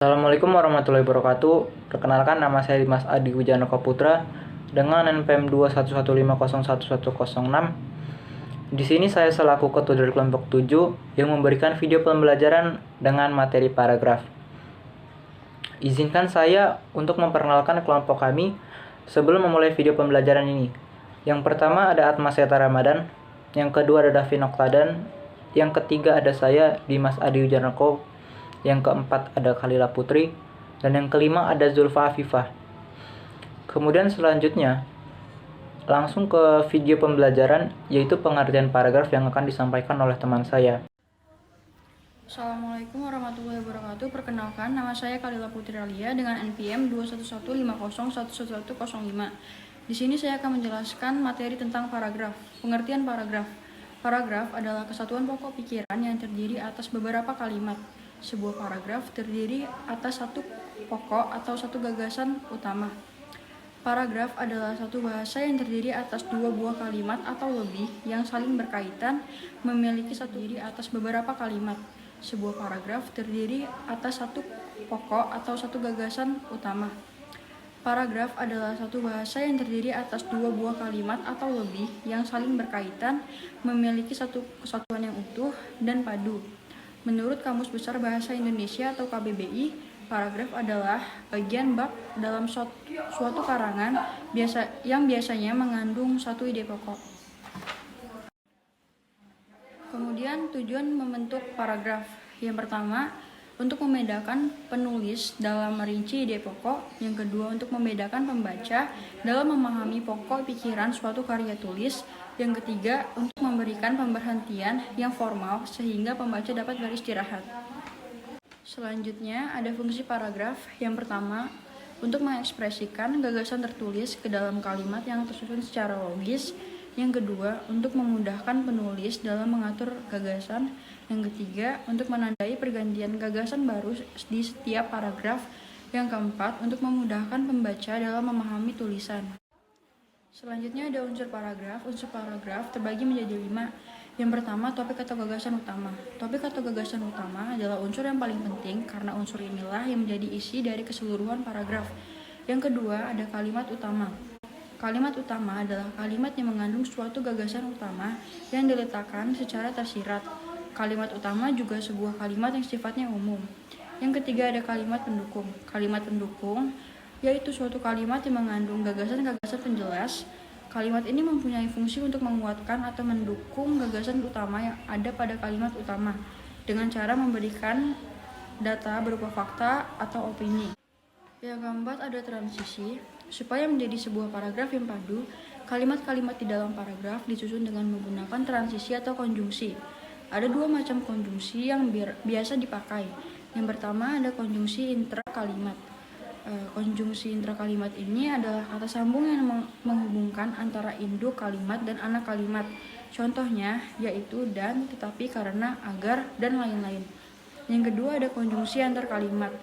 Assalamualaikum warahmatullahi wabarakatuh. Perkenalkan, nama saya Dimas Adi Wijanoko Putra dengan NPM 211501106. Di sini saya selaku ketua dari kelompok 7 yang memberikan video pembelajaran dengan materi paragraf. Izinkan saya untuk memperkenalkan kelompok kami sebelum memulai video pembelajaran ini. Yang pertama ada Atma Seta Ramadan, yang kedua ada Davi Noktadan, yang ketiga ada saya Dimas Adi Wijanoko, yang keempat ada Khalila Putri, dan yang kelima ada Zulfa Afifah. Kemudian selanjutnya langsung ke video pembelajaran, yaitu pengertian paragraf yang akan disampaikan oleh teman saya. Assalamualaikum warahmatullahi wabarakatuh. Perkenalkan, nama saya Khalila Putri Alia dengan NPM 211501105. Di sini saya akan menjelaskan materi tentang paragraf. Pengertian paragraf. Paragraf adalah kesatuan pokok pikiran yang terdiri atas beberapa kalimat. Sebuah paragraf terdiri atas satu pokok atau satu gagasan utama. Paragraf adalah satu bahasa yang terdiri atas dua buah kalimat atau lebih yang saling berkaitan, memiliki satu diri atas beberapa kalimat. Sebuah paragraf terdiri atas satu pokok atau satu gagasan utama. Paragraf adalah satu bahasa yang terdiri atas dua buah kalimat atau lebih yang saling berkaitan, memiliki satu kesatuan yang utuh dan padu. Menurut Kamus Besar Bahasa Indonesia atau KBBI, paragraf adalah bagian bab dalam suatu karangan yang biasanya mengandung satu ide pokok. Kemudian tujuan membentuk paragraf. Yang pertama, untuk membedakan penulis dalam merinci ide pokok. Yang kedua, untuk membedakan pembaca dalam memahami pokok pikiran suatu karya tulis. Yang ketiga, untuk memberikan pemberhentian yang formal sehingga pembaca dapat beristirahat. Selanjutnya, ada fungsi paragraf. Yang pertama, untuk mengekspresikan gagasan tertulis ke dalam kalimat yang tersusun secara logis. Yang kedua, untuk memudahkan penulis dalam mengatur gagasan. Yang ketiga, untuk menandai pergantian gagasan baru di setiap paragraf. Yang keempat, untuk memudahkan pembaca dalam memahami tulisan. Selanjutnya ada unsur paragraf. Unsur paragraf terbagi menjadi 5. Yang pertama, topik atau gagasan utama. Topik atau gagasan utama adalah unsur yang paling penting karena unsur inilah yang menjadi isi dari keseluruhan paragraf. Yang kedua, ada kalimat utama. Kalimat utama adalah kalimat yang mengandung suatu gagasan utama yang diletakkan secara tersirat. Kalimat utama juga sebuah kalimat yang sifatnya umum. Yang ketiga ada kalimat pendukung. Kalimat pendukung yaitu suatu kalimat yang mengandung gagasan-gagasan penjelas. Kalimat ini mempunyai fungsi untuk menguatkan atau mendukung gagasan utama yang ada pada kalimat utama dengan cara memberikan data berupa fakta atau opini. Yang keempat ada transisi. Supaya menjadi sebuah paragraf yang padu, kalimat-kalimat di dalam paragraf disusun dengan menggunakan transisi atau konjungsi. Ada dua macam konjungsi yang biasa dipakai. Yang pertama ada konjungsi intra-kalimat. Konjungsi intra-kalimat ini adalah kata sambung yang menghubungkan antara induk kalimat dan anak kalimat. Contohnya yaitu dan, tetapi, karena, agar, dan lain-lain. Yang kedua ada konjungsi antar kalimat.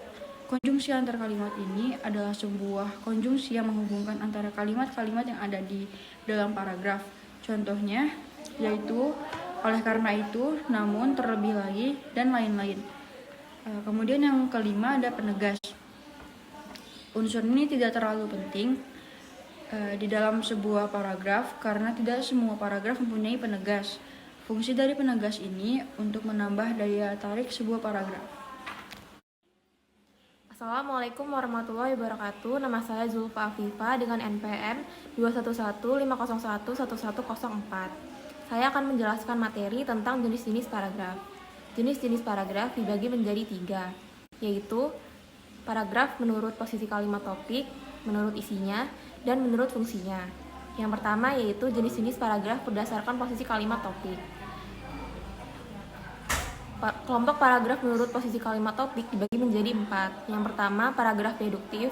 Konjungsi antar kalimat ini adalah sebuah konjungsi yang menghubungkan antara kalimat-kalimat yang ada di dalam paragraf. Contohnya yaitu oleh karena itu, namun, terlebih lagi, dan lain-lain. Kemudian yang kelima ada penegas. Unsur ini tidak terlalu penting di dalam sebuah paragraf karena tidak semua paragraf mempunyai penegas. Fungsi dari penegas ini untuk menambah daya tarik sebuah paragraf. Assalamualaikum warahmatullahi wabarakatuh. Nama saya Zulfa Afifah dengan NPM 211501104. Saya akan menjelaskan materi tentang jenis-jenis paragraf. Jenis-jenis paragraf dibagi menjadi 3, yaitu paragraf menurut posisi kalimat topik, menurut isinya, dan menurut fungsinya. Yang pertama yaitu jenis-jenis paragraf berdasarkan posisi kalimat topik. Kelompok paragraf menurut posisi kalimat topik dibagi menjadi 4. Yang pertama, paragraf deduktif.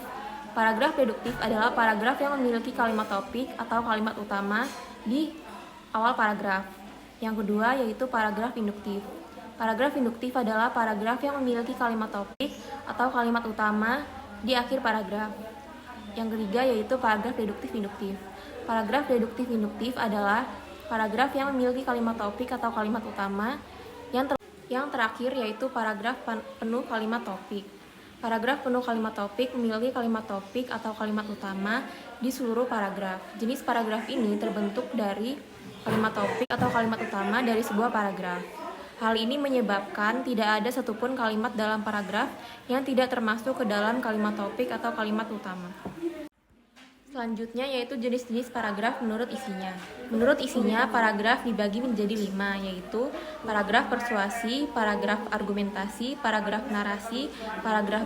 Paragraf deduktif adalah paragraf yang memiliki kalimat topik atau kalimat utama di awal paragraf. Yang kedua yaitu paragraf induktif. Paragraf induktif adalah paragraf yang memiliki kalimat topik atau kalimat utama di akhir paragraf. Yang ketiga yaitu paragraf deduktif induktif. Paragraf deduktif induktif adalah paragraf yang memiliki kalimat topik atau kalimat utama. Yang terakhir yaitu paragraf penuh kalimat topik. Paragraf penuh kalimat topik memiliki kalimat topik atau kalimat utama di seluruh paragraf. Jenis paragraf ini terbentuk dari kalimat topik atau kalimat utama dari sebuah paragraf. Hal ini menyebabkan tidak ada satupun kalimat dalam paragraf yang tidak termasuk ke dalam kalimat topik atau kalimat utama. Selanjutnya yaitu jenis-jenis paragraf menurut isinya. Menurut isinya, paragraf dibagi menjadi 5, yaitu paragraf persuasi, paragraf argumentasi, paragraf narasi, paragraf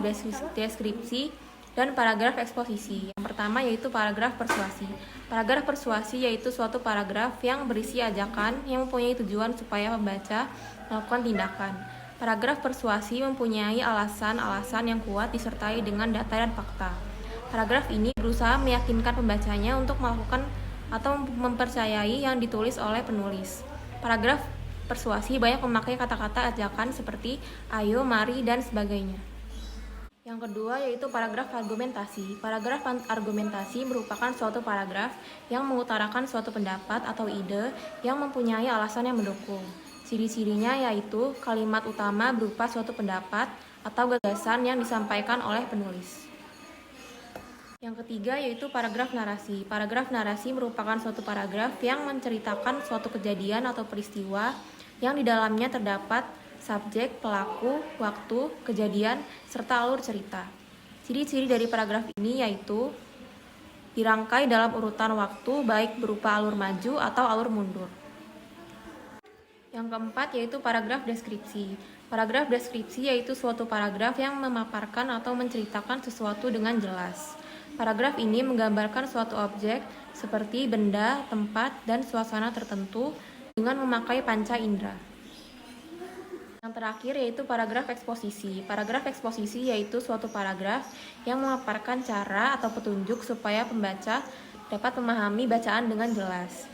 deskripsi, dan paragraf eksposisi. Yang pertama yaitu paragraf persuasi. Paragraf persuasi yaitu suatu paragraf yang berisi ajakan yang mempunyai tujuan supaya pembaca melakukan tindakan. Paragraf persuasi mempunyai alasan-alasan yang kuat disertai dengan data dan fakta. Paragraf ini berusaha meyakinkan pembacanya untuk melakukan atau mempercayai yang ditulis oleh penulis. Paragraf persuasi banyak memakai kata-kata ajakan seperti ayo, mari, dan sebagainya. Yang kedua yaitu paragraf argumentasi. Paragraf argumentasi merupakan suatu paragraf yang mengutarakan suatu pendapat atau ide yang mempunyai alasan yang mendukung. Ciri-cirinya yaitu kalimat utama berupa suatu pendapat atau gagasan yang disampaikan oleh penulis. Yang ketiga yaitu paragraf narasi. Paragraf narasi merupakan suatu paragraf yang menceritakan suatu kejadian atau peristiwa yang di dalamnya terdapat subjek, pelaku, waktu, kejadian, serta alur cerita. Ciri-ciri dari paragraf ini yaitu dirangkai dalam urutan waktu baik berupa alur maju atau alur mundur. Yang keempat yaitu paragraf deskripsi. Paragraf deskripsi yaitu suatu paragraf yang memaparkan atau menceritakan sesuatu dengan jelas. Paragraf ini menggambarkan suatu objek seperti benda, tempat, dan suasana tertentu dengan memakai panca indera. Yang terakhir yaitu paragraf eksposisi. Paragraf eksposisi yaitu suatu paragraf yang memaparkan cara atau petunjuk supaya pembaca dapat memahami bacaan dengan jelas.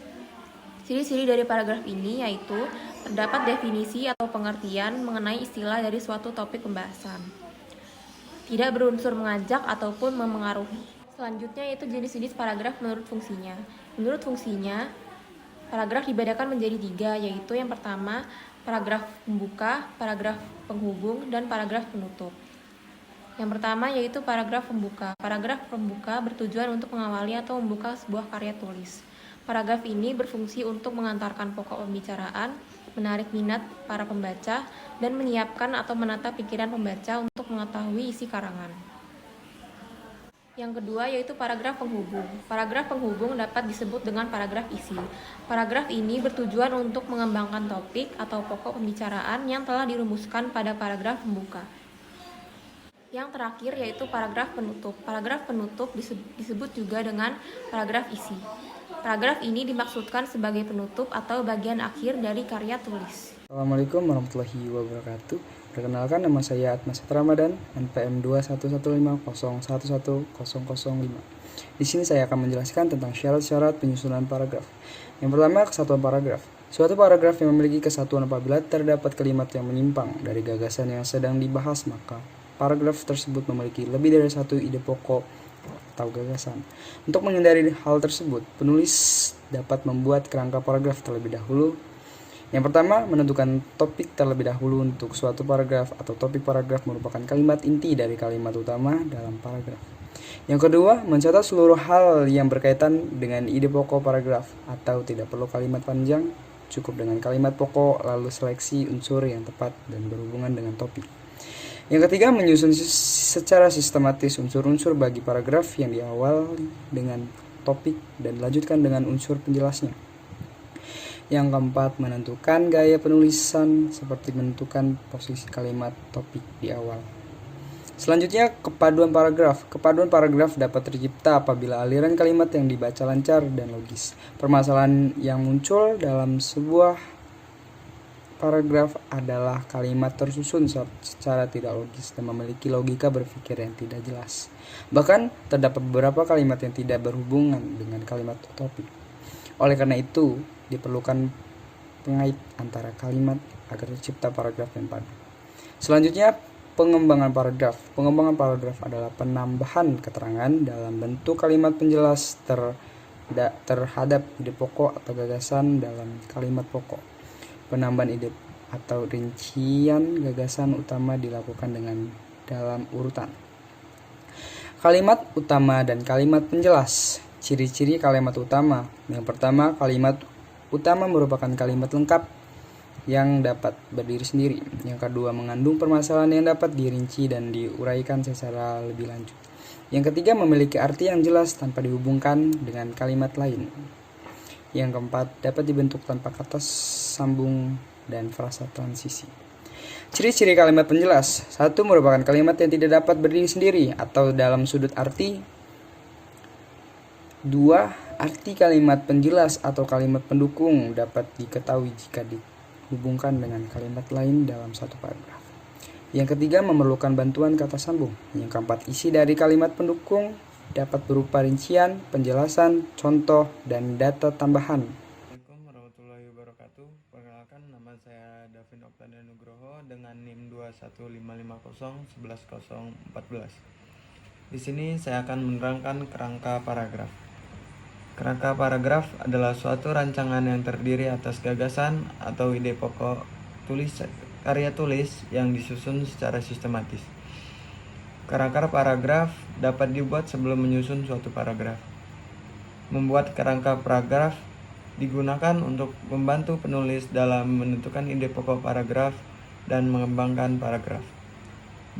Ciri-ciri dari paragraf ini yaitu terdapat definisi atau pengertian mengenai istilah dari suatu topik pembahasan. Tidak berunsur mengajak ataupun memengaruhi. Selanjutnya yaitu jenis-jenis paragraf menurut fungsinya. Menurut fungsinya, paragraf dibedakan menjadi 3, yaitu yang pertama, paragraf pembuka, paragraf penghubung, dan paragraf penutup. Yang pertama yaitu paragraf pembuka. Paragraf pembuka bertujuan untuk mengawali atau membuka sebuah karya tulis. Paragraf ini berfungsi untuk mengantarkan pokok pembicaraan, menarik minat para pembaca, dan menyiapkan atau menata pikiran pembaca untuk mengetahui isi karangan. Yang kedua yaitu paragraf penghubung. Paragraf penghubung dapat disebut dengan paragraf isi. Paragraf ini bertujuan untuk mengembangkan topik atau pokok pembicaraan yang telah dirumuskan pada paragraf pembuka. Yang terakhir yaitu paragraf penutup. Paragraf penutup disebut juga dengan paragraf isi. Paragraf ini dimaksudkan sebagai penutup atau bagian akhir dari karya tulis. Assalamualaikum warahmatullahi wabarakatuh. Perkenalkan, nama saya Atmas Ramadan, NPM 21150110005. Di sini saya akan menjelaskan tentang syarat-syarat penyusunan paragraf. Yang pertama, kesatuan paragraf. Suatu paragraf yang memiliki kesatuan apabila terdapat kalimat yang menyimpang dari gagasan yang sedang dibahas, maka paragraf tersebut memiliki lebih dari satu ide pokok atau gagasan. Untuk menghindari hal tersebut, penulis dapat membuat kerangka paragraf terlebih dahulu. Yang pertama, menentukan topik terlebih dahulu. Untuk suatu paragraf atau topik paragraf merupakan kalimat inti dari kalimat utama dalam paragraf. Yang kedua, mencatat seluruh hal yang berkaitan dengan ide pokok paragraf, atau tidak perlu kalimat panjang, cukup dengan kalimat pokok, lalu seleksi unsur yang tepat dan berhubungan dengan topik. Yang ketiga, menyusun secara sistematis unsur-unsur bagi paragraf yang diawali dengan topik dan dilanjutkan dengan unsur penjelasnya. Yang keempat, menentukan gaya penulisan seperti menentukan posisi kalimat topik di awal. Selanjutnya, kepaduan paragraf. Kepaduan paragraf dapat tercipta apabila aliran kalimat yang dibaca lancar dan logis. Permasalahan yang muncul dalam sebuah paragraf adalah kalimat tersusun secara tidak logis dan memiliki logika berpikir yang tidak jelas. Bahkan, terdapat beberapa kalimat yang tidak berhubungan dengan kalimat topik. Oleh karena itu, diperlukan pengait antara kalimat agar tercipta paragraf yang padu. Selanjutnya, pengembangan paragraf. Pengembangan paragraf adalah penambahan keterangan dalam bentuk kalimat penjelas terhadap ide pokok atau gagasan dalam kalimat pokok. Penambahan ide atau rincian gagasan utama dilakukan dengan dalam urutan. Kalimat utama dan kalimat penjelas. Ciri-ciri kalimat utama. Yang pertama, kalimat utama merupakan kalimat lengkap yang dapat berdiri sendiri. Yang kedua, mengandung permasalahan yang dapat dirinci dan diuraikan secara lebih lanjut. Yang ketiga, memiliki arti yang jelas tanpa dihubungkan dengan kalimat lain. Yang keempat, dapat dibentuk tanpa kata sambung dan frasa transisi. Ciri-ciri kalimat penjelas. 1. Merupakan kalimat yang tidak dapat berdiri sendiri atau dalam sudut arti. 2. Arti kalimat penjelas atau kalimat pendukung dapat diketahui jika dihubungkan dengan kalimat lain dalam satu paragraf. Yang ketiga, memerlukan bantuan kata sambung. Yang keempat, isi dari kalimat pendukung dapat berupa rincian, penjelasan, contoh, dan data tambahan. Assalamualaikum warahmatullahi wabarakatuh. Perkenalkan, nama saya Davin Oktania Nugroho dengan NIM 21550110014. Di sini saya akan menerangkan kerangka paragraf. Kerangka paragraf adalah suatu rancangan yang terdiri atas gagasan atau ide pokok karya tulis yang disusun secara sistematis. Kerangka paragraf dapat dibuat sebelum menyusun suatu paragraf. Membuat kerangka paragraf digunakan untuk membantu penulis dalam menentukan ide pokok paragraf dan mengembangkan paragraf.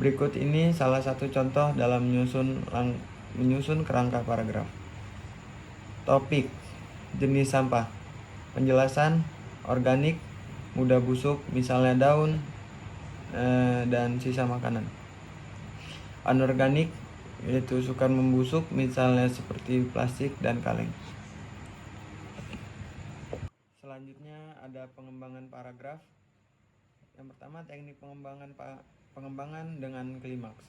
Berikut ini salah satu contoh dalam menyusun kerangka paragraf. Topik, jenis sampah, penjelasan, organik, mudah busuk, misalnya daun dan sisa makanan. Anorganik, yaitu sukar membusuk, misalnya seperti plastik dan kaleng. Selanjutnya ada pengembangan paragraf. Yang pertama, teknik pengembangan dengan klimaks.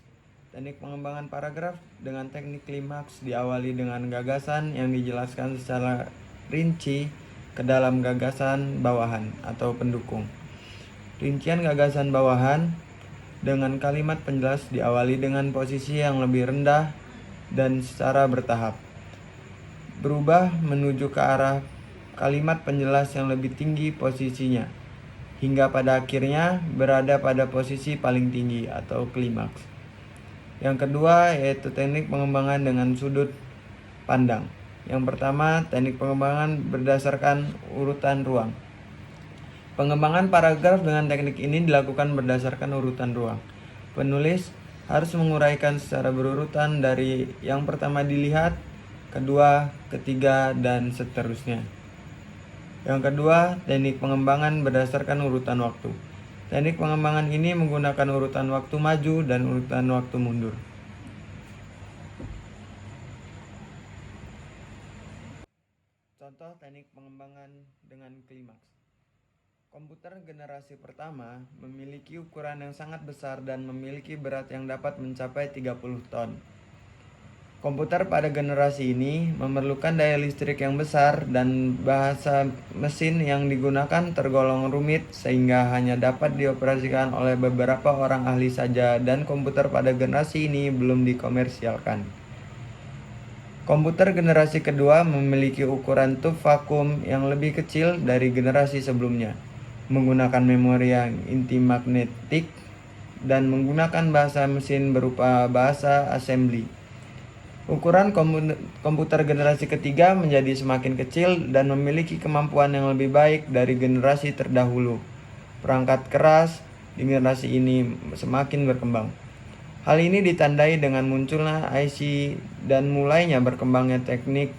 Teknik pengembangan paragraf dengan teknik klimaks diawali dengan gagasan yang dijelaskan secara rinci ke dalam gagasan bawahan atau pendukung. Rincian gagasan bawahan dengan kalimat penjelas diawali dengan posisi yang lebih rendah dan secara bertahap, berubah menuju ke arah kalimat penjelas yang lebih tinggi posisinya, hingga pada akhirnya berada pada posisi paling tinggi atau klimaks. Yang kedua yaitu teknik pengembangan dengan sudut pandang. Yang pertama, teknik pengembangan berdasarkan urutan ruang. Pengembangan paragraf dengan teknik ini dilakukan berdasarkan urutan ruang. Penulis harus menguraikan secara berurutan dari yang pertama dilihat, kedua, ketiga, dan seterusnya. Yang kedua, teknik pengembangan berdasarkan urutan waktu. Teknik pengembangan ini menggunakan urutan waktu maju dan urutan waktu mundur. Contoh teknik pengembangan dengan klimaks. Komputer generasi pertama memiliki ukuran yang sangat besar dan memiliki berat yang dapat mencapai 30 ton. Komputer pada generasi ini memerlukan daya listrik yang besar dan bahasa mesin yang digunakan tergolong rumit sehingga hanya dapat dioperasikan oleh beberapa orang ahli saja, dan komputer pada generasi ini belum dikomersialkan. Komputer generasi kedua memiliki ukuran tub vakum yang lebih kecil dari generasi sebelumnya, menggunakan memori yang inti magnetik dan menggunakan bahasa mesin berupa bahasa assembly. Ukuran komputer generasi ketiga menjadi semakin kecil dan memiliki kemampuan yang lebih baik dari generasi terdahulu. Perangkat keras di generasi ini semakin berkembang. Hal ini ditandai dengan munculnya IC dan mulainya berkembangnya teknik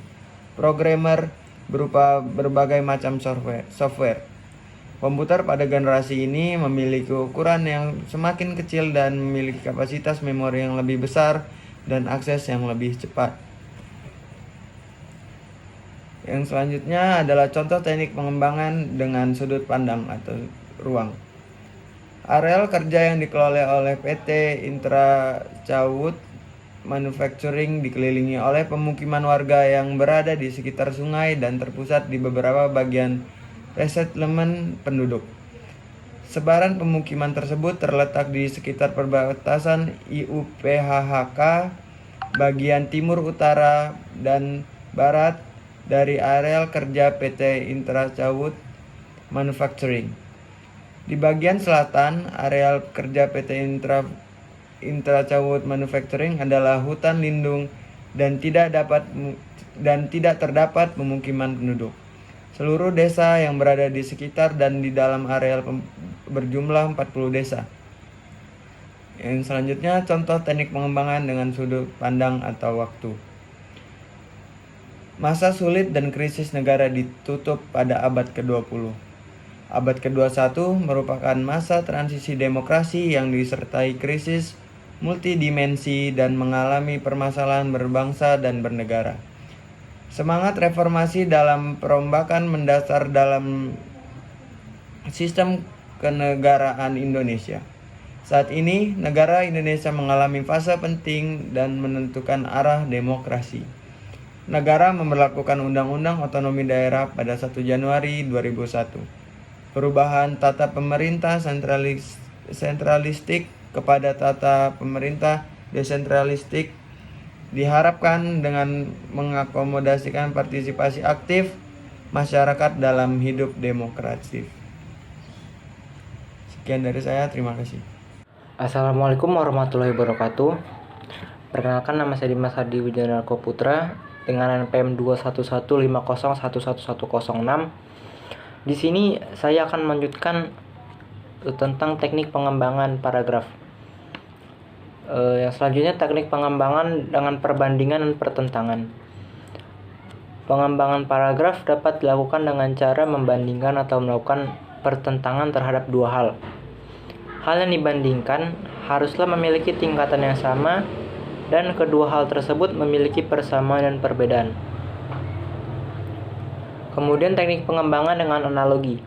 programmer berupa berbagai macam software. Komputer pada generasi ini memiliki ukuran yang semakin kecil dan memiliki kapasitas memori yang lebih besar dan akses yang lebih cepat. Yang selanjutnya adalah contoh teknik pengembangan dengan sudut pandang atau ruang. Areal kerja yang dikelola oleh PT Intra Cawut Manufacturing dikelilingi oleh pemukiman warga yang berada di sekitar sungai dan terpusat di beberapa bagian resettlement penduduk. Sebaran pemukiman tersebut terletak di sekitar perbatasan IUPHHK bagian timur, utara, dan barat dari areal kerja PT Intra Cawut Manufacturing. Di bagian selatan, areal kerja PT Intra Intracawood Manufacturing adalah hutan lindung dan tidak terdapat pemukiman penduduk. Seluruh desa yang berada di sekitar dan di dalam areal berjumlah 40 desa. Yang selanjutnya contoh teknik pengembangan dengan sudut pandang atau waktu. Masa sulit dan krisis negara ditutup pada abad ke-20. Abad ke-21 merupakan masa transisi demokrasi yang disertai krisis multidimensi dan mengalami permasalahan berbangsa dan bernegara. Semangat reformasi dalam perombakan mendasar dalam sistem kenegaraan Indonesia. Saat ini, negara Indonesia mengalami fase penting dan menentukan arah demokrasi. Negara memberlakukan Undang-Undang Otonomi Daerah pada 1 Januari 2001. Perubahan tata pemerintah sentralistik kepada tata pemerintah desentralistik diharapkan dengan mengakomodasikan partisipasi aktif masyarakat dalam hidup demokratis. Sekian dari saya, terima kasih. Assalamualaikum warahmatullahi wabarakatuh. Perkenalkan, nama saya Dimas Hadi Wijanarko Putra dengan NPM 21150111006. Di sini saya akan melanjutkan tentang teknik pengembangan paragraf. Yang selanjutnya teknik pengembangan dengan perbandingan dan pertentangan. Pengembangan paragraf dapat dilakukan dengan cara membandingkan atau melakukan pertentangan terhadap dua hal. Hal yang dibandingkan haruslah memiliki tingkatan yang sama dan kedua hal tersebut memiliki persamaan dan perbedaan. Kemudian teknik pengembangan dengan analogi.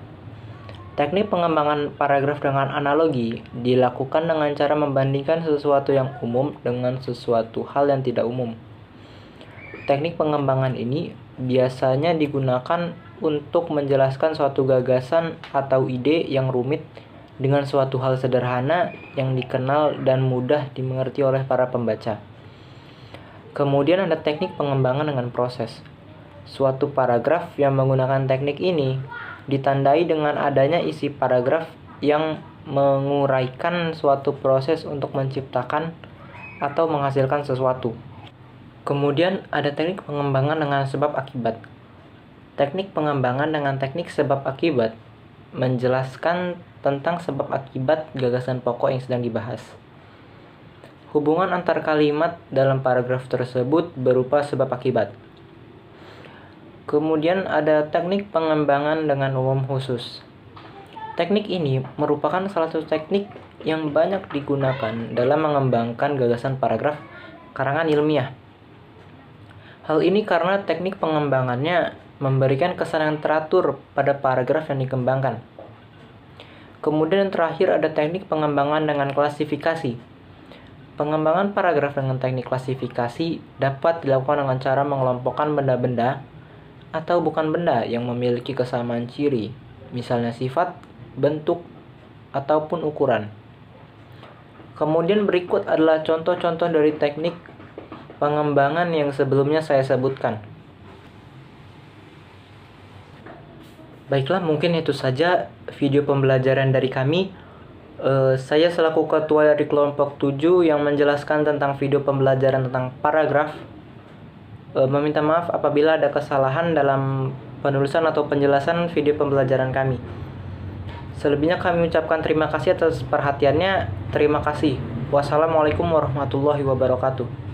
Teknik pengembangan paragraf dengan analogi dilakukan dengan cara membandingkan sesuatu yang umum dengan sesuatu hal yang tidak umum. Teknik pengembangan ini biasanya digunakan untuk menjelaskan suatu gagasan atau ide yang rumit dengan suatu hal sederhana yang dikenal dan mudah dimengerti oleh para pembaca. Kemudian ada teknik pengembangan dengan proses. Suatu paragraf yang menggunakan teknik ini ditandai dengan adanya isi paragraf yang menguraikan suatu proses untuk menciptakan atau menghasilkan sesuatu. Kemudian ada teknik pengembangan dengan sebab akibat. Teknik pengembangan dengan teknik sebab akibat menjelaskan tentang sebab akibat gagasan pokok yang sedang dibahas. Hubungan antar kalimat dalam paragraf tersebut berupa sebab akibat. Kemudian ada teknik pengembangan dengan umum khusus. Teknik ini merupakan salah satu teknik yang banyak digunakan dalam mengembangkan gagasan paragraf karangan ilmiah. Hal ini karena teknik pengembangannya memberikan kesan yang teratur pada paragraf yang dikembangkan. Kemudian yang terakhir ada teknik pengembangan dengan klasifikasi. Pengembangan paragraf dengan teknik klasifikasi dapat dilakukan dengan cara mengelompokkan benda-benda atau bukan benda yang memiliki kesamaan ciri, misalnya sifat, bentuk, ataupun ukuran. Kemudian berikut adalah contoh-contoh dari teknik pengembangan yang sebelumnya saya sebutkan. Baiklah, mungkin itu saja video pembelajaran dari kami. Saya selaku ketua dari kelompok 7 yang menjelaskan tentang video pembelajaran tentang paragraf, meminta maaf apabila ada kesalahan dalam penulisan atau penjelasan video pembelajaran kami. Selebihnya kami ucapkan terima kasih atas perhatiannya. Terima kasih. Wassalamualaikum warahmatullahi wabarakatuh.